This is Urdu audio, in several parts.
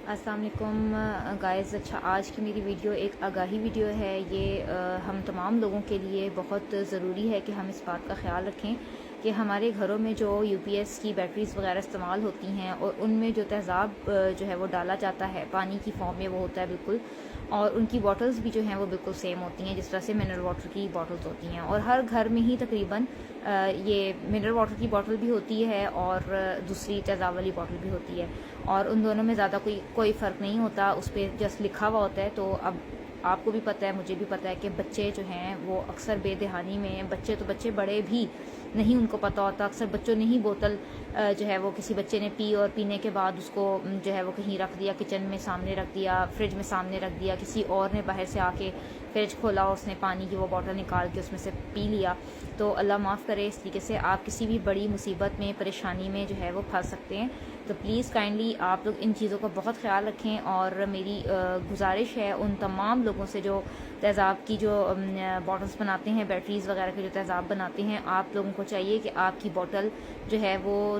السلام علیکم گائز. اچھا، آج کی میری ویڈیو ایک آگاہی ویڈیو ہے. یہ ہم تمام لوگوں کے لیے بہت ضروری ہے کہ ہم اس بات کا خیال رکھیں کہ ہمارے گھروں میں جو یو پی ایس کی بیٹریز وغیرہ استعمال ہوتی ہیں اور ان میں جو تیزاب جو ہے وہ ڈالا جاتا ہے پانی کی فارم میں، وہ ہوتا ہے بالکل، اور ان کی باٹلز بھی جو ہیں وہ بالکل سیم ہوتی ہیں جس طرح سے منرل واٹر کی باٹلز ہوتی ہیں. اور ہر گھر میں ہی تقریباً یہ منرل واٹر کی باٹل بھی ہوتی ہے اور دوسری تیزاب والی باٹل بھی ہوتی ہے، اور ان دونوں میں زیادہ کوئی فرق نہیں ہوتا. اس پہ جسٹ لکھا ہوا ہوتا ہے. تو اب آپ کو بھی پتہ ہے، مجھے بھی پتہ ہے کہ بچے جو ہیں وہ اکثر بے دہانی میں، بچے تو بچے، بڑے بھی نہیں ان کو پتہ ہوتا. اکثر بچوں نے ہی بوتل جو ہے وہ کسی بچے نے پی اور پینے کے بعد اس کو جو ہے وہ کہیں رکھ دیا، کچن میں سامنے رکھ دیا، فریج میں سامنے رکھ دیا. کسی اور نے باہر سے آ کے فریج کھولا اور اس نے پانی کی وہ بوتل نکال کے اس میں سے پی لیا. تو اللہ معاف کرے. اس طریقے سے آپ کسی بھی بڑی مصیبت میں، پریشانی میں جو ہے وہ پھنس سکتے ہیں. تو پلیز کائنڈلی آپ لوگ ان چیزوں کا بہت خیال رکھیں. اور میری گزارش ہے ان تمام لوگوں سے جو تیزاب کی جو باٹلز بناتے ہیں، بیٹریز وغیرہ کے جو تیزاب بناتے ہیں، آپ لوگوں کو چاہیے کہ آپ کی بوتل جو ہے وہ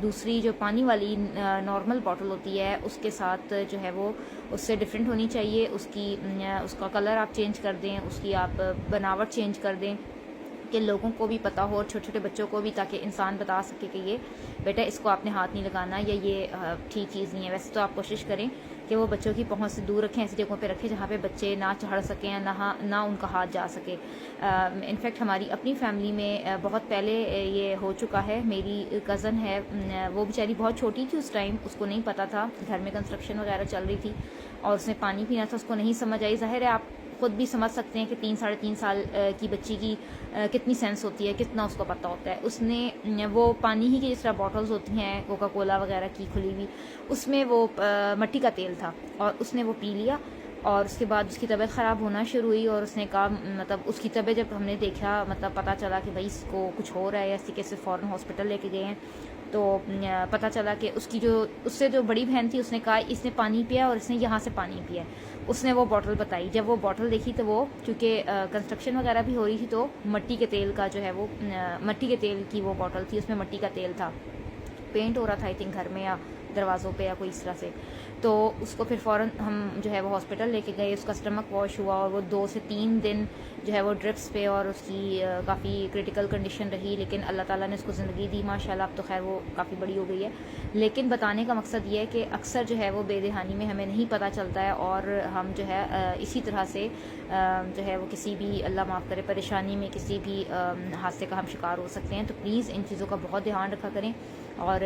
دوسری جو پانی والی نارمل بوتل ہوتی ہے اس کے ساتھ جو ہے وہ اس سے ڈفرینٹ ہونی چاہیے. اس کا کلر آپ چینج کر دیں، اس کی آپ بناوٹ چینج کر دیں کہ لوگوں کو بھی پتہ ہو اور چھوٹے چھوٹے بچوں کو بھی، تاکہ انسان بتا سکے کہ یہ بیٹا اس کو آپ نے ہاتھ نہیں لگانا یا یہ ٹھیک چیز نہیں ہے. ویسے تو آپ کوشش کریں کہ وہ بچوں کی پہنچ سے دور رکھیں، ایسی جگہوں پہ رکھیں جہاں پہ بچے نہ چڑھ سکیں، نہ ان کا ہاتھ جا سکے. انفیکٹ ہماری اپنی فیملی میں بہت پہلے یہ ہو چکا ہے. میری کزن ہے، وہ بیچاری بہت چھوٹی تھی اس ٹائم، اس کو نہیں پتہ تھا، گھر میں کنسٹرکشن وغیرہ چل رہی تھی اور اس نے پانی پینا تھا، اس کو نہیں سمجھ آئی. ظاہر ہے آپ خود بھی سمجھ سکتے ہیں کہ 3-3.5 سال کی بچی کی کتنی سینس ہوتی ہے، کتنا اس کو پتہ ہوتا ہے. اس نے وہ پانی ہی کی جس طرح باٹلز ہوتی ہیں کوکا کولا وغیرہ کی کھلی ہوئی، اس میں وہ مٹی کا تیل تھا اور اس نے وہ پی لیا. اور اس کے بعد اس کی طبیعت خراب ہونا شروع ہوئی اور اس نے کہا، مطلب اس کی طبیعت جب ہم نے دیکھا، مطلب پتہ چلا کہ بھائی اس کو کچھ ہو رہا ہے، یا اسی کے سے فوراً ہاسپٹل لے کے گئے ہیں. تو پتہ چلا کہ اس سے جو بڑی بہن تھی، اس نے کہا اس نے پانی پیا اور اس نے یہاں سے پانی پیا. اس نے وہ بوٹل بتائی. جب وہ بوٹل دیکھی تو وہ، چونکہ کنسٹرکشن وغیرہ بھی ہو رہی تھی، تو مٹی کے تیل کا جو ہے وہ مٹی کے تیل کی وہ بوٹل تھی، اس میں مٹی کا تیل تھا، پینٹ ہو رہا تھا آئی تھنک گھر میں یا دروازوں پہ یا کوئی اس طرح سے. تو اس کو پھر فوراً ہم جو ہے وہ ہاسپٹل لے کے گئے. اس کا اسٹمک واش ہوا اور وہ 2 سے 3 دن جو ہے وہ ڈرپس پہ، اور اس کی کافی کرٹیکل کنڈیشن رہی. لیکن اللہ تعالیٰ نے اس کو زندگی دی ماشاءاللہ. اب تو خیر وہ کافی بڑی ہو گئی ہے. لیکن بتانے کا مقصد یہ ہے کہ اکثر جو ہے وہ بے دہانی میں ہمیں نہیں پتہ چلتا ہے، اور ہم جو ہے اسی طرح سے جو ہے وہ کسی بھی، اللہ معاف کرے، پریشانی میں، کسی بھی حادثے کا ہم شکار ہو سکتے ہیں. تو پلیز ان چیزوں کا بہت دھیان رکھا کریں اور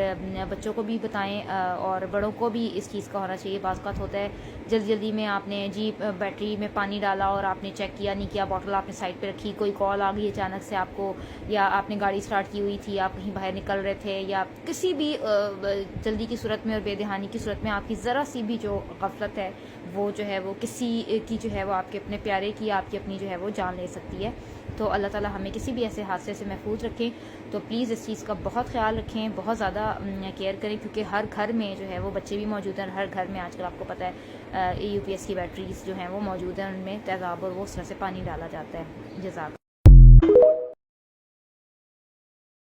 بچوں کو بھی بتائیں اور بڑوں کو بھی اس چیز کا ہونا چاہیے. بعض اوقات ہوتا ہے جلدی میں آپ نے بیٹری میں پانی ڈالا اور آپ نے چیک کیا نہیں کیا، بوٹل آپ نے سائڈ پہ رکھی، کوئی کال آ گئی اچانک سے آپ کو، یا آپ نے گاڑی سٹارٹ کی ہوئی تھی، آپ کہیں باہر نکل رہے تھے، یا کسی بھی جلدی کی صورت میں اور بے دہانی کی صورت میں آپ کی ذرا سی بھی جو غفلت ہے، وہ جو ہے وہ کسی کی جو ہے وہ آپ کے اپنے پیارے کی، آپ کی اپنی جو ہے وہ جان لے سکتی ہے. تو اللہ تعالیٰ ہمیں کسی بھی ایسے حادثے سے محفوظ رکھیں. تو پلیز اس چیز کا بہت خیال رکھیں، بہت زیادہ کیئر کریں، کیونکہ ہر گھر میں جو ہے وہ بچے بھی موجود ہیں. ہر گھر میں آج کل آپ کو پتہ ہے یو پی ایس کی بیٹریز جو ہیں وہ موجود ہیں، ان میں تیزاب اور وہ اس طرح سے پانی ڈالا جاتا ہے. جزاک